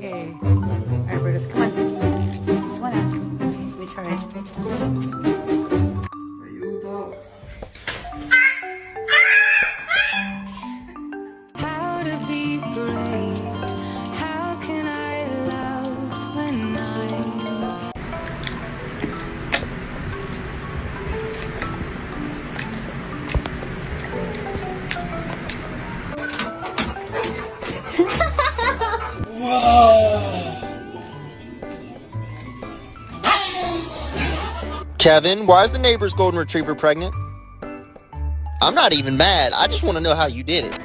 Hey. Alright, Brutus, come on. Come on out. Let me try. How to be brave? How can I love when I'm Kevin, why is the neighbor's golden retriever pregnant? I'm not even mad. I just want to know how you did it.